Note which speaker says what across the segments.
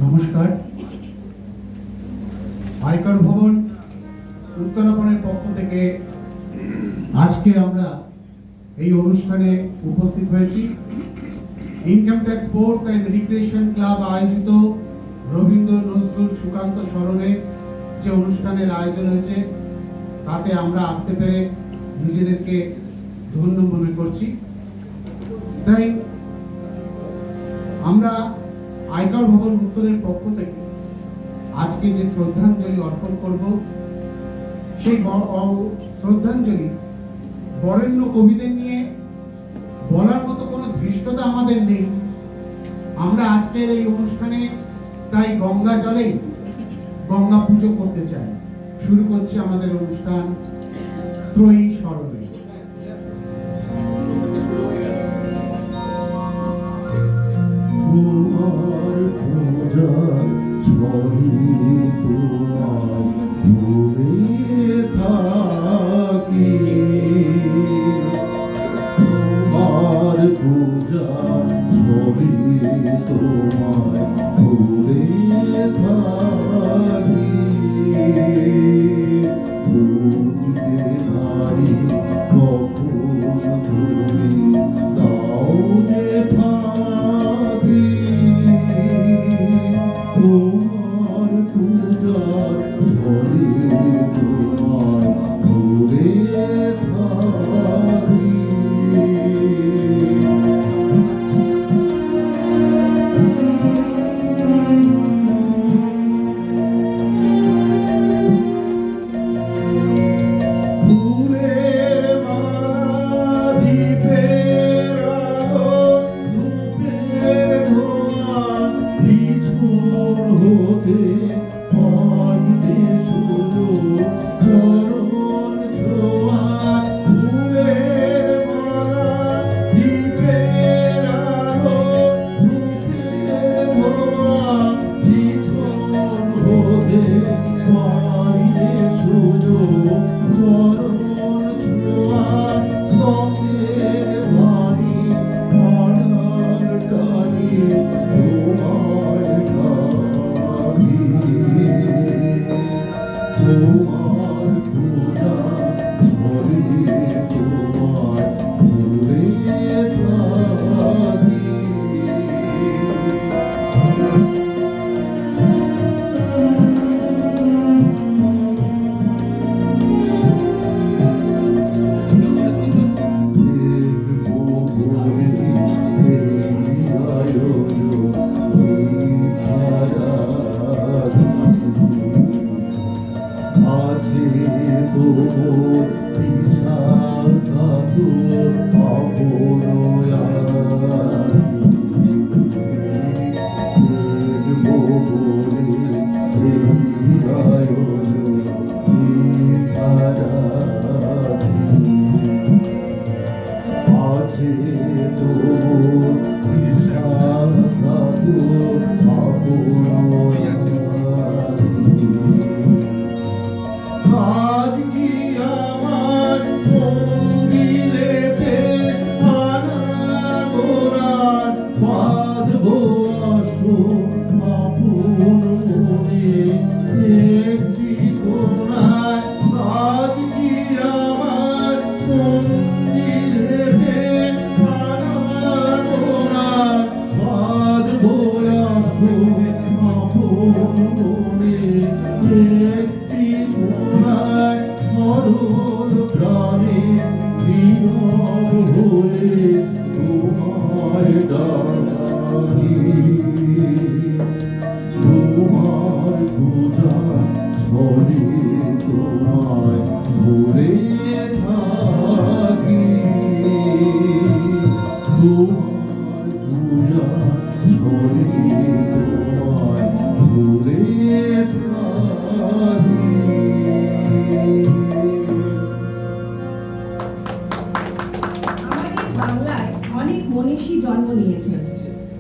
Speaker 1: নমস্কার। আয়কর ভবন উত্তরাপনের পক্ষ থেকে আজকে আমরা এই অনুষ্ঠানে উপস্থিত হয়েছি। Income tax sports and recreation club আয়োজিত রবীন্দ্র নজরুল সুকান্ত স্মরণে যে অনুষ্ঠানের আয়োজন হয়েছে তাতে আমরা আসতে পেরে নিজেদেরকে ধন্য মনে করছি। তাই আমরা আয়কর ভবন উত্তরের পক্ষ থেকে আজকে যে শ্রদ্ধাঞ্জলি অর্পণ করব, সেই শ্রদ্ধাঞ্জলি বরেণ্য কবিদের নিয়ে বলার মতো কোনো ধৃষ্টতা আমাদের নেই। আমরা আজকের এই অনুষ্ঠানে তাই গঙ্গা জলেই গঙ্গা পুজো করতে চাই। শুরু করছি আমাদের অনুষ্ঠান ত্রয়ী স্মরণে।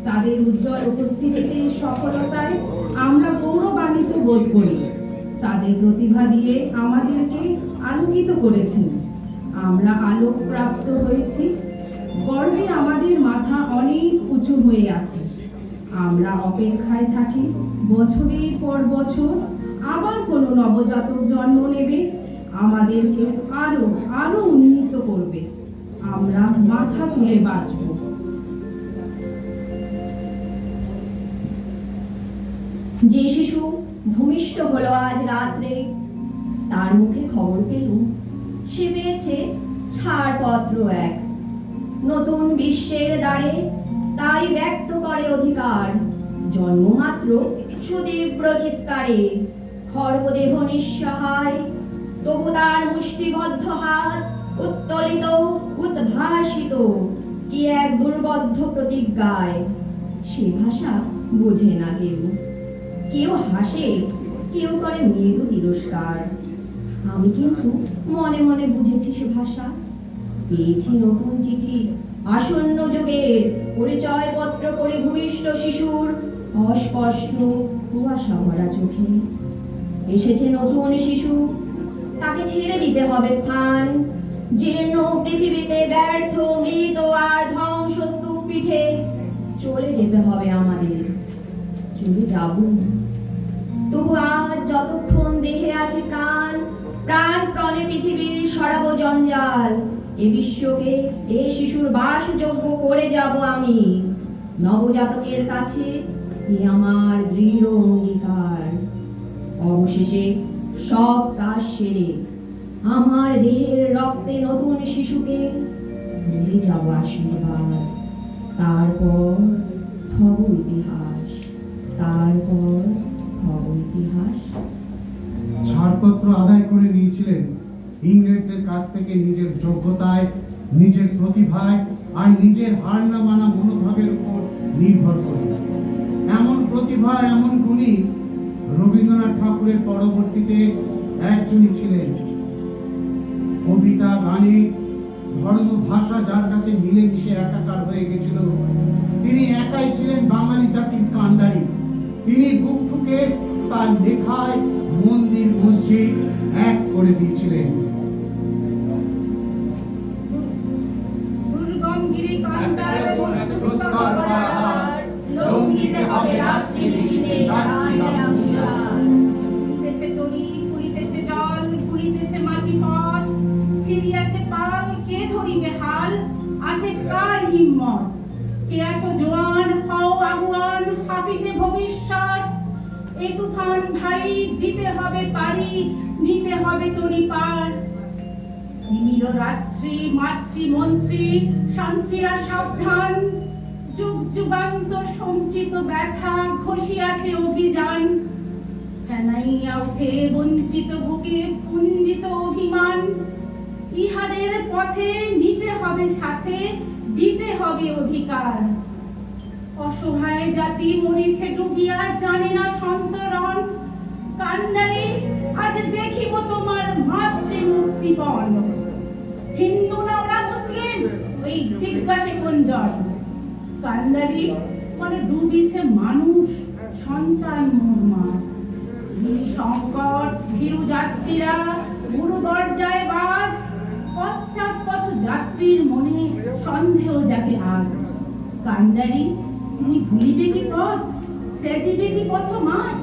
Speaker 2: তাদের উজ্জ্বল উপস্থিতিতে সফলতায় আমরা গৌরবান্বিত বোধ করি। তাদের প্রতিভা দিয়ে আমাদেরকে আলোকিত করেছেন। আমরা আলোক প্রাপ্ত হয়েছি। গর্বে আমাদের মাথা অনেক উঁচু হয়ে আছে। আমরা অপেক্ষায় থাকি বছরের পর বছর আবার কোনো নবজাতক জন্ম নেবে, আমাদেরকে আরো আরো উন্নীত করবে। আমরা মাথা তুলে বাঁচব।
Speaker 3: যে শিশু ভূমিষ্ঠ হলো আজ রাত্রে, তার মুখে খবর পেলুম সে পেয়েছে ছাড়পত্র এক। নতুন বিশ্বের দ্বারে তাই ব্যক্ত করে অধিকার, জন্মমাত্র সুতীব্র চিৎকারে। খর্বদেহ নিঃসহায়, তবু তার মুষ্টিবদ্ধ হাত উত্তোলিত উদ্ভাসিত কি এক দুর্বদ্ধ প্রতিজ্ঞায়। সে ভাষা বোঝে না কেউ, কেউ হাসে, কেউ করে মৃদু তিরস্কার। আমি কিন্তু মনে মনে বুঝেছি সে ভাষা। পেয়েছি নতুন চিঠি, আসন্ন যুগের পরিচয়পত্র পড়ে ভূমিষ্ঠ শিশুর অস্পষ্ট কুয়াশা ভরা চোখে। এসেছে নতুন শিশু, তাকে ছেড়ে দিতে হবে স্থান। জীর্ণ পৃথিবীতে ব্যর্থ মৃত আর ধ্বংসস্তূপ পিঠে চলে যেতে হবে আমাদের। চলে যাব, তবু আজ যতক্ষণ দেহে আছে প্রাণ, প্রাণপণে পৃথিবীর সরাব জঞ্জাল। এ বিশ্বকে এ শিশুর বাসযোগ্য করে যাব আমি। নবজাতকের কাছে এ আমার দৃঢ় অঙ্গীকার। অবশেষে সব কাজ সেরে আমার দেহের রক্তে নতুন শিশুকে দিয়ে যাব আশীর্বাদ। তারপর হব ইতিহাস, তারপর হব ইতিহাস।
Speaker 1: ছাড়পত্র আদায় করে নিয়েছিলেন ইংরেজদের কাছ থেকে নিজের যোগ্যতায়, নিজের প্রতিভায় আর নিজের হার না মানা মনোভাবের উপর নির্ভর করে। এমন প্রতিভা, এমন গুণী রবীন্দ্রনাথ ঠাকুরের পরবর্তীতে একজনই ছিলেন। কবিতা, গানে, ধর্ম, ভাষা যার কাছে মিলেমিশে একাকার হয়ে গেছিল, তিনি একাই ছিলেন বাঙালি জাতির কান্ডারি। তিনি বুক ঠুকে তার লেখায় মন্দির মসজিদ এক করে দিয়েছিলেন।
Speaker 2: দুর্গমগিরি কান্তার
Speaker 1: প্রস্তর পারাবার, লঙ্ঘিতে হবে রাত্রি নিশীথে যাত্রীরা হুঁশিয়ার।
Speaker 2: ফুলিতেছে তরি, ফুলিতেছে জল, ফুলিতেছে মাঝি পথ, ছিড়িয়াছে পাল, কে ধরিবে হাল, আছে কার হিম্মত? কে আছো জোয়ান, হও আগুয়ান, হাতিছে ভবিষ্যৎ। এ তুফান ভারী, দিতে হবে পারি, নিতে হবে তরি পার। নিমির রাত্রি, মাতৃমন্ত্রী, শান্তিরা সাবধান। যুগ যুগান্ত সঞ্চিত ব্যথা ঘষিয়াছে অভিযান। ফেনাইয়া উঠে বঞ্চিত বুকে পুঞ্জিত অভিমান। ইহাদের পথে নিতে হবে সাথে, দিতে হবে অধিকার। অসহায় জাতি মরিছে ডুবিয়া, জানে না সন্তরণ। কান্ডারি, আজ দেখিব তোমার মাতৃমূর্তিপণ। হিন্দু না ওরা মুসলিম, ওই জিজ্ঞাসে কোনজন? কান্ডারি, মানে ডুবিছে মানুষ, সন্তান মোরমার। সংকট, ভীরু যাত্রীরা উর্বর যায় বাজ। পশ্চাৎপথ যাত্রীর মনে সন্দেহ জাগে আজ। কান্ডারি, তুমি ভুলিবে কি পথ, ত্যাজিবে কি পথ মাঝ?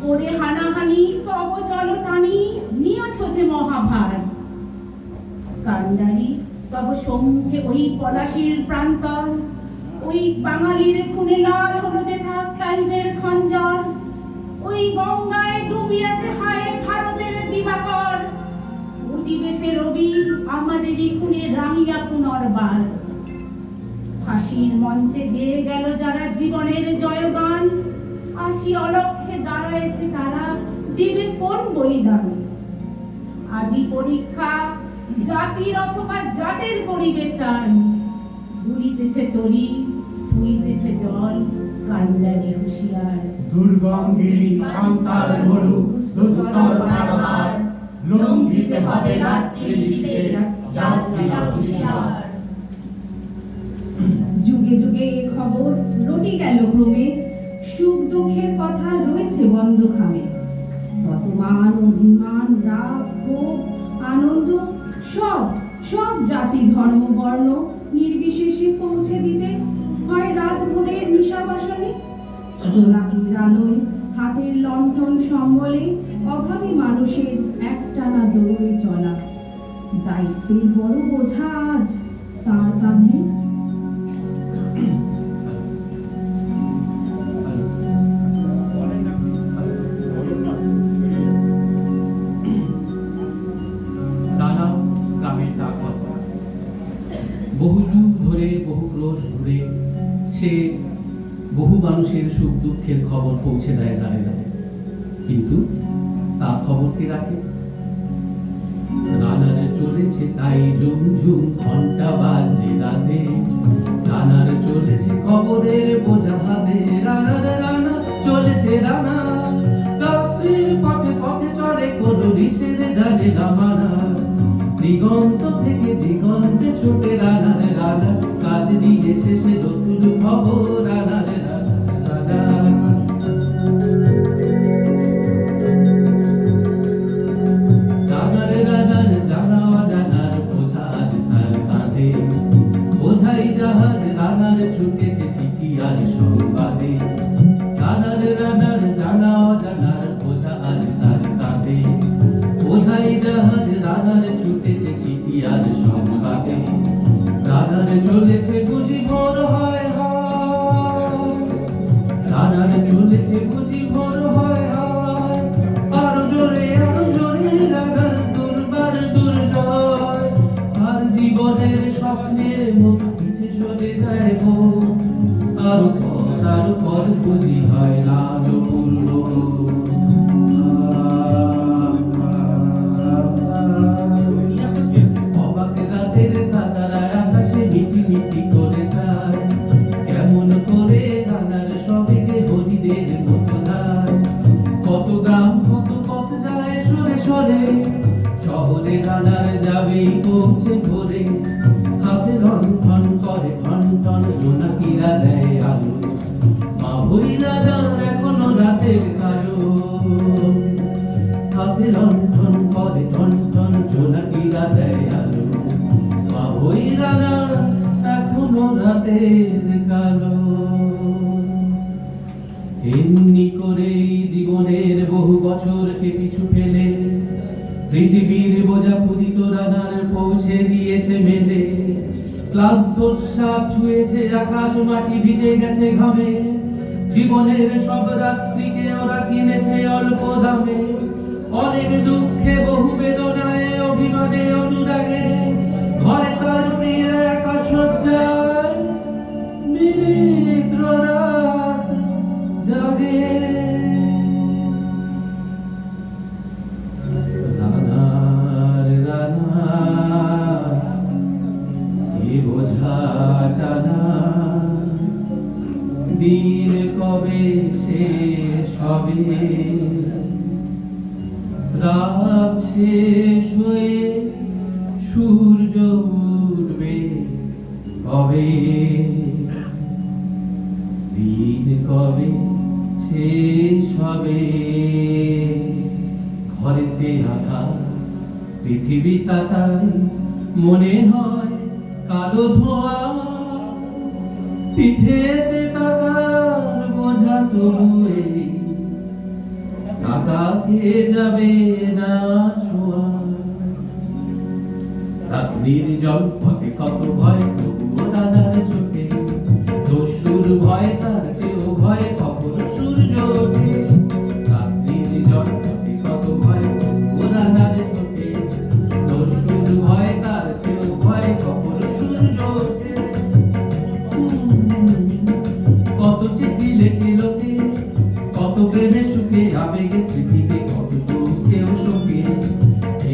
Speaker 2: ওরে হানাহানি, তব চল টানি, নিয়েছ যে মহাভার। কান্ডারি, তব সম্মুখে ওই পলাশীর প্রান্তর। ওই বাঙালির খুনে লাল হলো যেথা ক্লাইভের খঞ্জর। ওই গঙ্গায় ডুবিয়াছে হায় ভারতের দিবাকর। অধিবেশে রবি আমাদেরই খুনে রাঙিয়া পুনর্বার। ফাঁসির মঞ্চে গেয়ে গেল যারা জীবনের জয়গান, আসি অলক্ষ্যে দাঁড়ায়েছে তারা, দিবে কোন বলিদান? আজি পরীক্ষা, জাতির অথবা জাতের করিবে টান। দুলিতেছে তরি, ফুলিতেছে জল, কান্ডারি হুঁশিয়ার।
Speaker 1: দুর্গম গিরি কান্তার মরু, দুস্তর পারাবার, লঙ্ঘিতে হবে রাত্রি নিশীথে যাত্রীরা হুঁশিয়ার।
Speaker 2: যুগে যুগে এ খবর রটি গেল ক্রমে, সুখ দুঃখের কথা রয়েছে বন্ধ খামে। বর্তমান অভিমান, রাগ, ক্ষোভ, আনন্দ সব সব জাতি ধর্ম বর্ণ নির্বিশেষে পৌঁছে দিতে হয় রাত ভোরের নিশা বাসনে, জোনাকির আলোয় হাতের লণ্ঠন সম্বলে অভাবী মানুষের একটানা দৌড়ে চলা। দায়িত্বের বড় বোঝা আজ তার কাঁধে।
Speaker 4: নানা গ্রামের ডাকঘর, বহু যুগ ধরে বহু ক্রোশ ঘুরে সে বহু মানুষের সুখ দুঃখের খবর পৌঁছে দেয় দাঁড়ে দাঁড়ে, কিন্তু তার খবর কে রাখে? রানার চলেছে তাই ঝুম ঝুম ঘন্টা বাজে রাতে, রানার চলেছে খবরের বোঝা হাতে, রানার রানা চলেছে রানা, রাত্রির পথে পথে চলে কোনো নিষেধ জানে না মানা, দিগন্ত থেকে দিগন্তে ছোটে রানার রানা, কাজ নিয়েছে সে নতুন খবর রানার রানা রানা। রানার রানার জানা অজানার বোঝা আজ তার কাঁধে, বোঝাই জাহাজ রানার ছুটেছে চিঠি আর সংবাদে, রানার রানার জানা অজানার বোঝা আজ তার কাঁধে, বোঝাই জাহাজ রানার ছুটেছে চিঠি আর সংবাদে, রানার চলেছে বুঝি ভোর হয় হয়, রানার চলেছে বুঝি ভোর হয় হয়, আরো জোরে রানার দুর্বার দুর্জয়, আর জীবনের স্বপ্নের মতো পিছে সরে যায় গো, আরো পর বুঝি হয় লালো পূর্ণ। অবাক রাতের তারারা আকাশে মিটি মিটি করে যায়, কেমন করে রানার সবেগে হরিদের মতো যায়, কত গ্রাম কত পথ যায় সরে সরে, শহরে রানার যাবেই পৌঁছে ভোরে, হাতে লণ্ঠন করে ঘণ্টন জোনাকিরা দেয় আলো, মা ভই রানার এখনো রাতের কালো, হাতে লণ্ঠন করে ঘণ্টন জোনাকিরা দেয় আলো, মা ভই রানার এখনো রাতের কালো। এমনি করেই জীবনের বহু বছরকে পিছু ফেলে পৃথিবীর বোঝা পুদিত রানার পৌঁছে দিয়েছে মেলে, ক্লান্ত সাপ ছুঁয়েছে আকাশ মাটি ভিজে গেছে ঘামে, জীবনের সব রাত্রিকে ওরা কিনেছে অল্প দামে, অনেক দুঃখে বহু বেদনায় অভিমানে অনুরাগে, ঘরে তার প্রিয় একা শয্যায় নিদ্র রাত জাগে। রানার রানা এ বোঝা টানা, দিন কবে শেষ হবে, রাত শেষ হয়ে সূর্য উঠবে কবে, দিন কবে শেষ হবে, ঘরেতে আধার পৃথিবী তাতায়, মনে হয় কালো ধোঁয়া, পিঠেতে তাকার বোঝা তবুয়ে চাকা খেয়ে যাবে না ছোঁয়া, রাত্রির জল পথে কত ভয় তবুও রানার চোখে, দস্যুর ভয় তার চেয়েও ভয় কখন সূর্য ওঠে, রাত্রির জল পথে কত ভয় তবুও রানার চোখে, দস্যুর ভয় তার চেয়েও ভয় কখন সূর্য ওঠে। কত চিঠি লেখে লোকে, কত প্রেমে সুখে আবেগে স্মৃতিতে, কত দুঃখেও শোকে,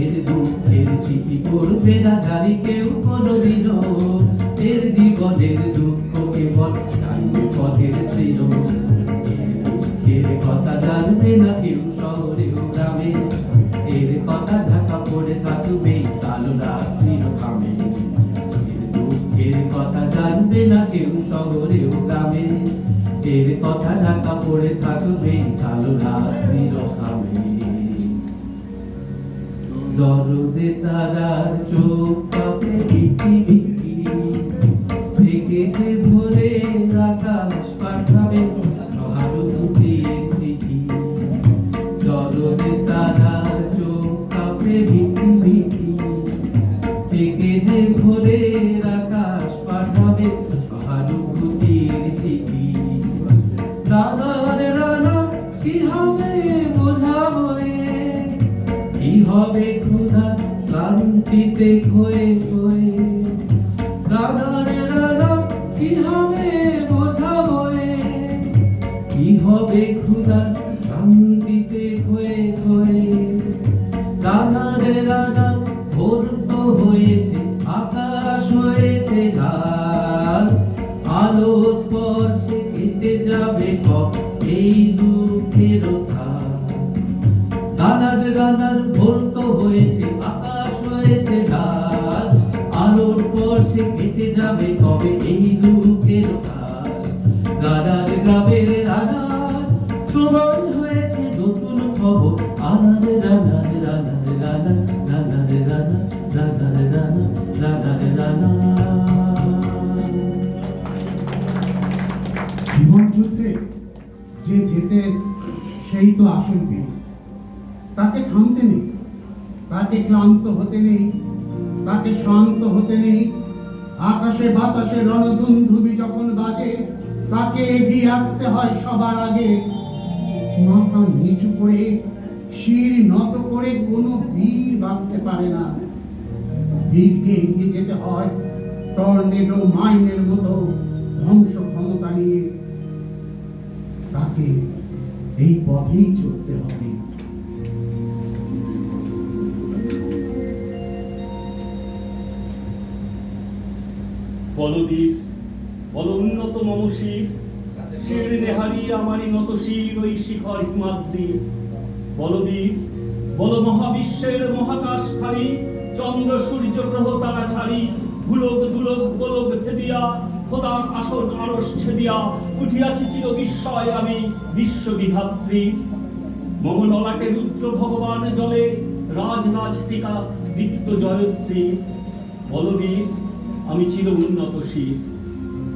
Speaker 4: এর দুঃখের চিঠি পড়বে না জানি কেউ কোনোদিনও, এর জীবনের দুঃখ কেবল জানবে পথের ছিল, এর কথা জানবে না কেউ শহরেও গ্রামে, এর কথা ঢাকা পড়ে থাকবে কালো রাত্রির খামে, এর দুঃখের কথা জানবে না কেউ শহরেও গ্রামে, এর কথা ঢাকা পড়ে থাকবে কালো রাত্রির খামে। দরদে তারার চোখ কাঁপে বিকি বিকি, থেকেতে ভরে কি হবে বোঝাবো কি হবে ক্ষুধা ক্লান্তিতে ক্ষয়ে ক্ষয়ে রানারে রানা কি হবে বোঝাবো কি হবে ক্ষুধা ক্লান্তিতে ক্ষয়ে ক্ষয়ে রানারে রানা ভোর তো হয়েছে আকাশ হয়েছে লাল আলো স্পর্শে কেটে যাবে কবে এই দুঃখের গানার গানার ভোর তো হয়েছে আকাশ হয়েছে লাল আলোর স্পর্শে কেটে যাবে কবে এই দুঃখের গানার গ্রামের রানার সময় হয়েছে নতুন খবর আনার রানার রানার রানা রানার রানা রানার রানা রানার রানা।
Speaker 1: জীবন যুদ্ধে যে যেতে সেই তো আসল বীর। তাকে থামতে নেই, তাকে ক্লান্ত হতে নেই, তাকে শান্ত হতে নেই। আকাশে বাতাসে রণদুন্ধুবি যখন বাজে, তাকে এগিয়ে আসতে হয় সবার আগে। মাথা নিচু করে শির নত করে কোনো বীর বাঁচতে পারে না। বীরকে এগিয়ে যেতে হয় টর্নেডো মাইনের মতো ধ্বংস ক্ষমতা নিয়ে। তাকে এই পথেই চলতে হবে।
Speaker 5: বলবীর বল উন্নত মম শির, শির নেহারি আমারই নত শির ওই শিখর হিমাদ্রি। বলবীর বল মহাবিশ্বের মহাকাশ খালি, চন্দ্র সূর্য গ্রহ তারা ছাড়ি, ভুলক দুলক গোলক ভেদিয়া খোদার আসন আরশ ছেদিয়া উঠিয়াছি চির বিস্ময় আমি বিশ্ববিধাত্রী। মম ললাটে রুদ্র ভগবান জলে রাজ রাজ টিকা দীপ্ত জয়শ্রী। বলবীর আমি চির উন্নত শির,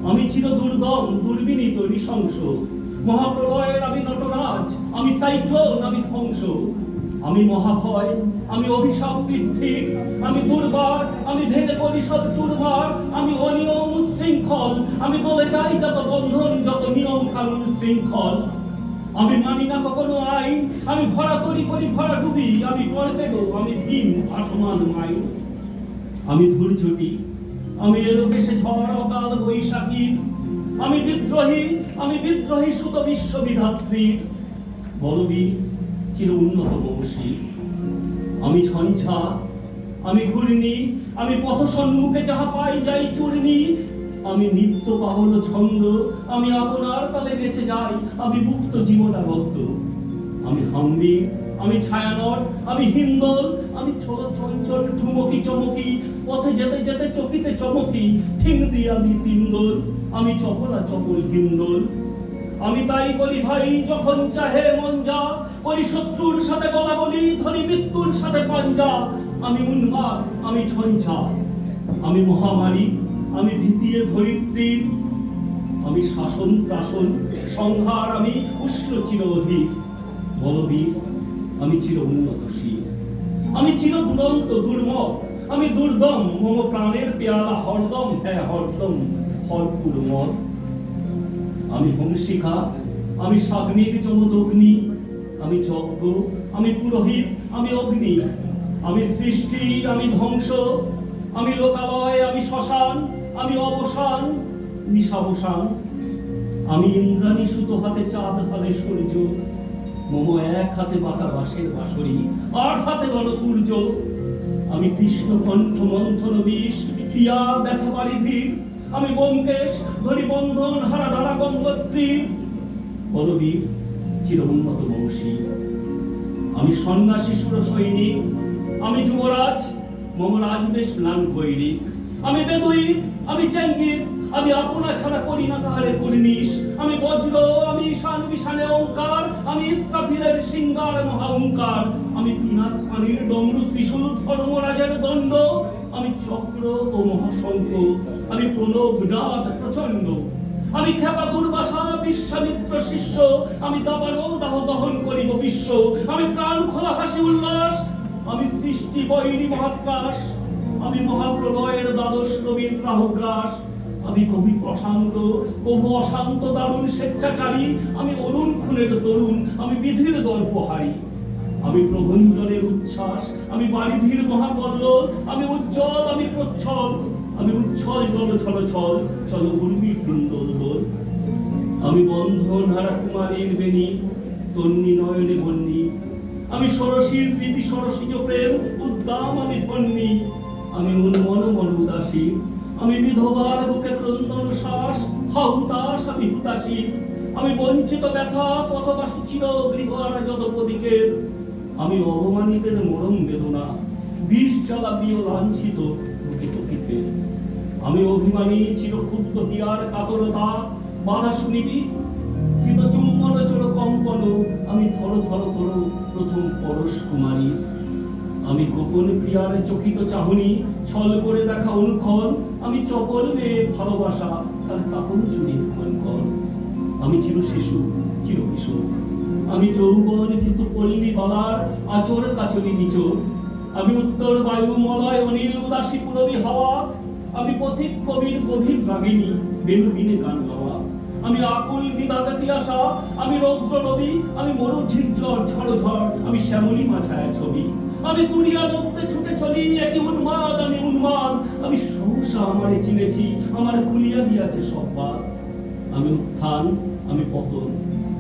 Speaker 5: আমি চির দুর্দম দুর্বিনীত নৃশংস। মহাপ্রলয়ের আমি নটরাজ, আমি সাইক্লোন, আমি ধ্বংস। আমি মহাভয়, আমি অভিশাপ বৃদ্ধির, আমি দুর্বার, আমি ভেঙে করি সব চুরমার। আমি অনিয়ম উচ্ছৃঙ্খল, আমি বলে যাই যত বন্ধন যত নিয়ম কানুন শৃঙ্খল। আমি মানি না কখনো আইন, আমি ভরা তরি করি ভরা ডুবি। আমি টর্পেডো, আমি দিন ভাসমান মাইন। আমি ধূর্যটি, আমি এলোকেশে ঝড় অকাল বৈশাখী। আমি বিদ্রোহী সুত বিশ্ববিধাত্রী। বলবীর চির উন্নত বংশী। আমি ঝঞ্ঝা, আমি ঘূর্ণি, আমি পথ সম্মুখে যাহা পাই যাই চূর্ণি। আমি নিত্য পাবন ছন্দ, আমি আপনার তালে বেঁচে যাই, আমি মুক্ত জীবনাবদ্ধ। আমি হাম্বি, আমি ছায়ানট, আমি হিন্দল, আমি ছোট চঞ্চল ঠুমকি চমকি। পথে যেতে যেতে চকিতে চমকি, ঠিং দিয়ে আমি তিন্দল, আমি চপলা চপল হিন্দল। আমি তাই করি ভাই যখন চাহে মন যা, করি শত্রুর সাথে বলা বলি, ধরি মৃত্যুর সাথে পাঞ্জা। আমি উন্মাদ, আমি ঝঞ্ঝা, আমি মহামারী, আমি ভীতিয়ে ধরিত্রীর। আমি শাসন ত্রাসন সংহার, আমি উষ্ণ চির অধিক। বলবীর আমি চির উন্নত শির, আমি চির দুরন্ত দুর্মদ, আমি দুর্দম। মম প্রাণের পেয়ালা হরদম, হ্যাঁ হরদম ভরপুর মদ। আমি হংসিকা, আমি সাগ্নিক চমদগ্নি, আমি যজ্ঞ, আমি পুরোহিত, আমি অগ্নি। আমি সৃষ্টি, আমি ধ্বংস, আমি লোকালয়, আমি শ্মশান, আমি অবসান নিশাবসান। আমি ইন্দ্রাণী সুতো হাতে চাঁদ হাতে সূর্য। মম এক হাতে বাতা বাঁশের বাঁশরি, আর হাতে রণতুর্য। আমি কৃষ্ণ কণ্ঠ মন্থন বিষ, পিয়া ব্যথা বারিধির। আমি ব্যোমকেশ, ধরি বন্ধন হারা ধারা গঙ্গোত্রী। বলবীর চির উন্নত বংশী। আমি সন্ন্যাসী সুর সৈনিক, আমি যুবরাজ, মম রাজবেশ ম্লান গৈরিক। আমি বেদুইন, আমি চেঙ্গিস, আমি আপনা ছাড়া করি না কাহারে কুর্নিশ। আমি বজ্র, আমি ঈশান বিশানে ওঙ্কার, আমি ইসরাফিলের সিঙ্গার মহাওঙ্কার। আমি পিনাক পানির ডমরু ত্রিশূল ধর্মরাজের দণ্ড। আমি চক্র ও মহাশঙ্খ, আমি প্রণব নাদ প্রচণ্ড। আমি খেপা দুর্বাসা বিশ্বামিত্র শিষ্য, আমি দাবানল দাহ দহন করিব বিশ্ব। আমি প্রাণ খোলা হাসি উল্লাস, আমি সৃষ্টি বৈরী মহাত্রাস। আমি মহাপ্রলয়ের দ্বাদশ নবীন রাহুগ্রাস। আমি আমি কবি প্রশান্ত, কবু অশান্ত দারুণ স্বেচ্ছাচারী, আমি অরুণ খুনের তরুণ, আমি বিধির দর্পহারী। আমি প্রভঞ্জনের উচ্ছ্বাস, আমি বারিধির মহাপল্লব, আমি উজ্জ্বল, আমি প্রচ্ছল, আমি উচ্ছল জল ছল ছল চল উর্মি বৃন্দল দোল। আমি বন্ধন হারা কুমারীর বেণী, তন্নি নয়নে বন্যী, আমি ষোড়শীর প্রীতি ষোড়শীজ প্রেম উদ্দাম আমি ধন্যী। আমি উন্মন মন উদাসী, আমি বিধবার বুকে ক্রন্দন শ্বাস, হাহুতাস আমি হুতাশী। আমি বঞ্চিত ব্যথা পথবাসী চির গৃহহারা যত প্রতীকের, আমি অবমানিতের মরম বেদনা, বিষ জ্বালা প্রিয় লাঞ্ছিত বুকে প্রকৃতির। আমি অভিমানী চিরক্ষুব্ধ হিয়ার কাতরতা, বাধা শুনিবি চিত চুম্বন চোর কম্পন, আমি থর থর থর প্রথম পরশ কুমারী। আমি গোপন প্রিয়ার চকিত চাহনি, ছল করে দেখা অনুক্ষণ, আমি চপল মেয়ে ভালোবাসা তার কাপন চুরি ক্ষণ। আমি চির শিশু চির কিশোর, আমি যৌবন ভীতু পল্লী বালার আচর কাচরি নিচর। আমি উত্তর বায়ু মলয় অনিল উদাসী পুরবী হাওয়া, আমি পথিক কবির গভীর রাগিনী বেনু বিনে গান গাওয়া। আমি আকুল বিদাগাতি আশা, আমি রৌদ্র নদী, আমি মরু ঝিরঝড় ঝড় ঝড়, আমি শ্যামলী মাছায়া ছবি। আমি তুরিয়া নদে ছুটে চলি একই উন্মাদ, আমি উন্মাদ, আমি সহসা আমারে চিনেছি, আমার খুলিয়া গিয়াছে সব বাদ। আমি উত্থান আমি পতন,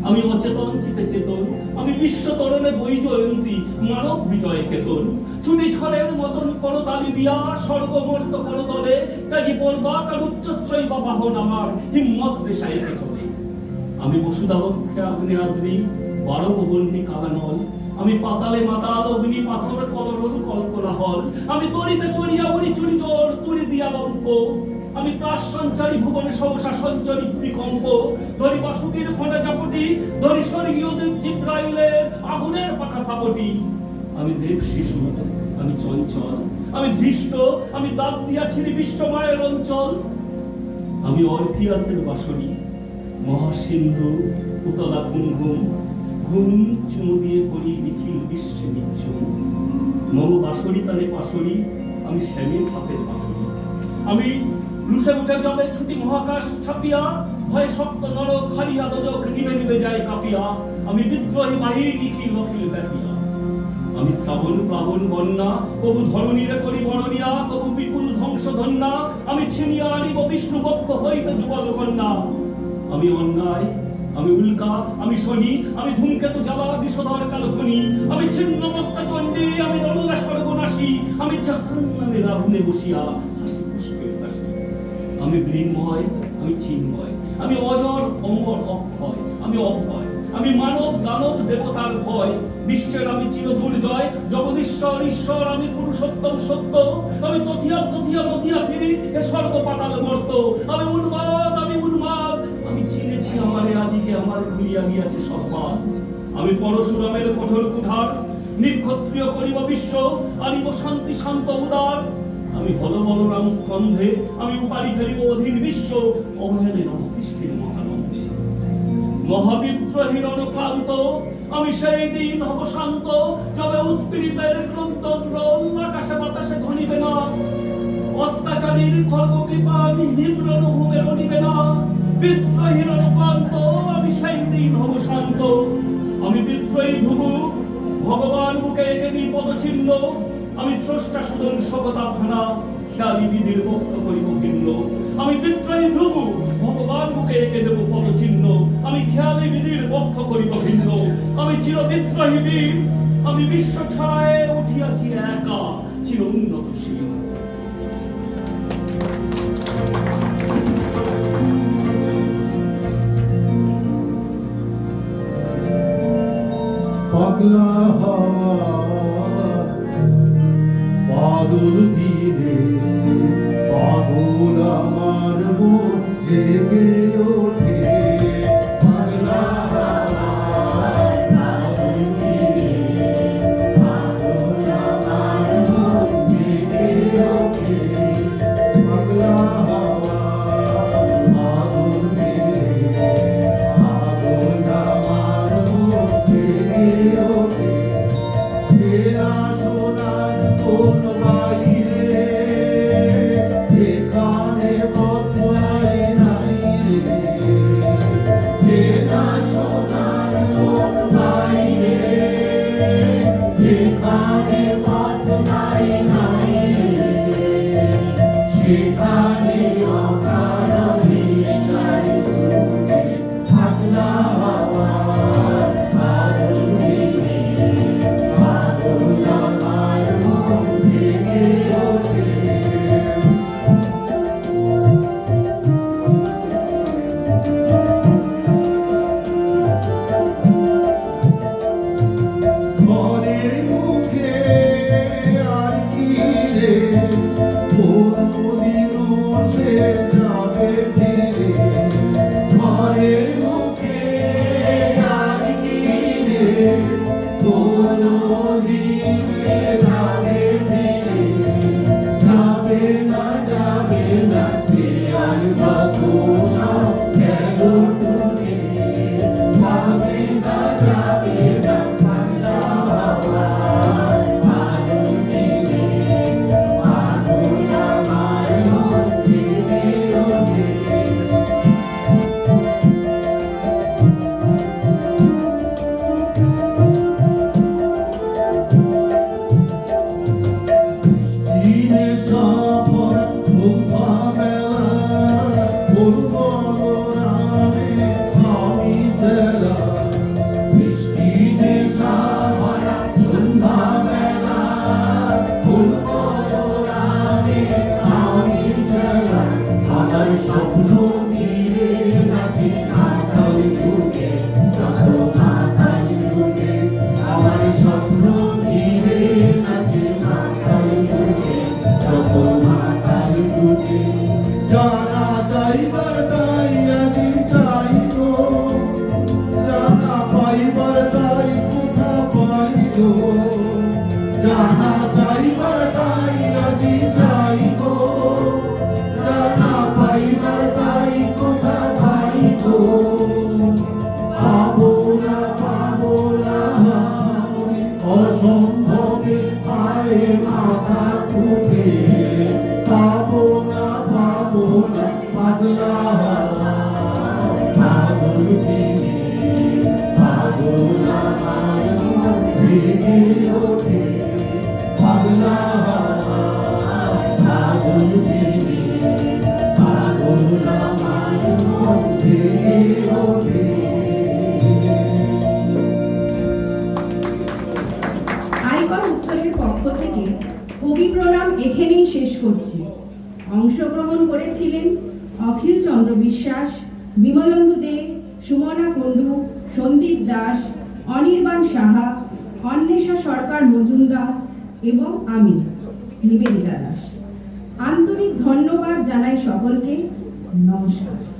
Speaker 5: আমি অচেতন চিতে চেতন, আমি বিশ্ব তরণে বই জয়ন্তী মানব বিজয় কেতন। ছুটি ঝড়ের মতন করতালি দিয়া স্বর্গমর্ত করতলে, কাজী পর্বাক আর উচ্চশ্রয় বা বাহন আমার হিম্মত বেশাইতে চলে। আমি বসুধা বক্ষে আগ্নেয়াদ্রি বারব বন্দি কালানল, আমি পাতালে মাতাল অগ্নি পাথর কলরল কল্পনাহল। আমি তরিতে চড়িয়া উড়ি চুরি জোর তুড়ি দিয়া লম্প, আমি ত্রাস সঞ্চারী ভুবনে সহসা সঞ্চারী ভূমিকম্প। ধরি বাসুকির ফোঁটা চাপটি, ধরি স্বর্গীয় জিব্রাইলের আগুনের পাখা সাপটি। আমি দেব শিশু আমি চঞ্চল, আমি ধৃষ্ট, আমি দাঁত দিয়া ছিড়ি বিশ্বময়ের অঞ্চল। আমি অরফিয়াসের বাঁশরি, মহাসিন্ধু উতলা ঘুম ঘুম, ঘুম চুমু দিয়ে পড়ি নিখিল বিশ্বে নিচ্ছুম। মম বাঁশরি তালে পাশরি, আমি শ্যামের হাতের বাঁশরি। আমি লুসে উঠে যাবে ছুটি মহাকাশ ছাপিয়া, ভয়ে শক্ত নরক খালিয়া দোজক নিবে নিবে যায় কাঁপিয়া। আমি বিদ্রোহী বাহিনী নিখিল অখিল ব্যাপিয়া। আমি শ্রাবণ প্লাবন বন্যা, কবু ধরণীরে করি বরণিয়া, কবু বিপুল ধ্বংস ধন্যা। আমি ছিনিয়া আনিব বিষ্ণু বক্ষ হইতে যুগল কন্যা। আমি অন্যায় আমি উল্কা, আমি শনি, আমি ধূমকেতু জ্বালা বিষধর কালখনি। আমি ছিন্ন মস্তা চণ্ডী, আমি নরলা সর্বনাশী, আমি জাহান্নামের আগুনে বসিয়া হাসি পুষ্পে হাসি। আমি মৃন্ময় আমি চিন্ময়, আমি অজর অমর অক্ষয়, আমি অভয়, আমি মানব দানব দেবতার ভয়। বিশ্বের আমি চির দুর্জয়, জগদীশ্বর ঈশ্বর, আমি পুরুষোত্তম সত্য। আমি তথিয়া তথিয়া নথিয়া ফিরি এ স্বর্গ পাতাল মর্ত। আমি উন্মাদ আমি উন্মাদ, আমি চিনেছি আমারে আজিকে আমার খুলিয়া গিয়াছে সম্মান। আমি পরশুরামের কঠোর কুঠার, নিক্ষত্রিয় করিব বিশ্ব, আনিব শান্তি শান্ত উদার। আমি হল বলরাম স্কন্ধে, আমি উপারি ফেলিব অধীন বিশ্ব, অবহেলে নবসৃষ্টির মহানন্দে। মহাবিদ্রোহীর অনুক্লান্ত, আমি সেই দিন হব শান্ত, যবে উৎপীড়িতের গ্রন্থদ্র আকাশে বাতাসে ঘনিবে না। অত্যাচারীর খর্গ কৃপা নিম্ন ভূমে রনিবে না। বিদ্রোহীর অনুক্লান্ত, আমি সেই দিন হব শান্ত। আমি বিদ্রোহী ভুবু, ভগবান বুকে এঁকে দিই পদচিহ্ন। আমি স্রষ্টা সুদন সকতা ভানা, খেয়ালি বিধির বক্ষ করিব ভিন্ন। আমি বিদ্রোহী ভুবু, ভগবান বুকে এঁকে দেব পদচিহ্ন। আমি খেয়ালি বিধির বক্ষ করিব ভিন্ন। আমি চির বিদ্রোহী বীর, আমি বিশ্ব ছাড়ায় উঠিয়াছি একা চির উন্নতশীল।
Speaker 6: পাগলা হাওয়া বাদল দিলে, পাগল আমার মন জেগে ওঠে। পাগলা হাওয়া বাদল দিলে, পাগল আমার মন জেগে ওঠে। পাগলা হাওয়া বাদল দিলে, পাগল আমার মন জেগে ওঠে। চেনা শোনার কোন বাইরে, যেখানে পথ যেখানে পথ নাই নাই সেখানে অকারণে যাই ছুটে পাগলা হওয়ার বাদল দিনে বাদল আমার মন ভেঙে ওঠে ঘরের মুখে আর কি রে কোনদিনও সে যাবে ফিরে ঘরের মুখে আর কি রে কোনদিন সে যাবে ফিরে যাবে না দেয়াল যত সব গেল টুটে যাবে না পাগলা হওয়ার বাদল দিনে বাদল আমার মন ভেঙে ওঠে দিনে সফর বন্ধা মেলা করব গোরামে আমি জেলা বৃষ্টিতে সারা সন্ধ্যা বেলা করব গোরামে আমি জেলা আমার স্বপ্ন ঘিরে নাচে মাতাল যুগে যত মাতাল যুগে আমার স্বপ্ন ঘিরে নাচে মাতাল যুগে যত মাতাল যুগে যারা যাইবার তাই আজি চাইব জানা পাইবার তাই কোথা পাইব জানা যাইবার তাই আজি চাইব জানা পাইবার তাই কোথা পাইব পাবো না অসম্ভবে পায়ে মাথা ফুটে পাবো না পাগলা হওয়ার বাদল দিনে বাদল আমার মন ভেঙে ওঠে পাগলা হওয়ার বাদল দিনে বাদল আমার মন ভেঙে ওঠে
Speaker 2: আয়কর উত্তরের পক্ষ থেকে কবি প্রণাম এখানেই শেষ করছি। অংশগ্রহণ করেছিলেন অখিল চন্দ্র বিশ্বাস, বিমলেন্দু দে, সুমনা কুণ্ডু, সন্দীপ দাস, অনির্বাণ সাহা, অন্বেষা সরকার মজুমদার এবং আমি নিবেদিতা দাস। আন্তরিক ধন্যবাদ জানাই সকলকে। নমস্কার।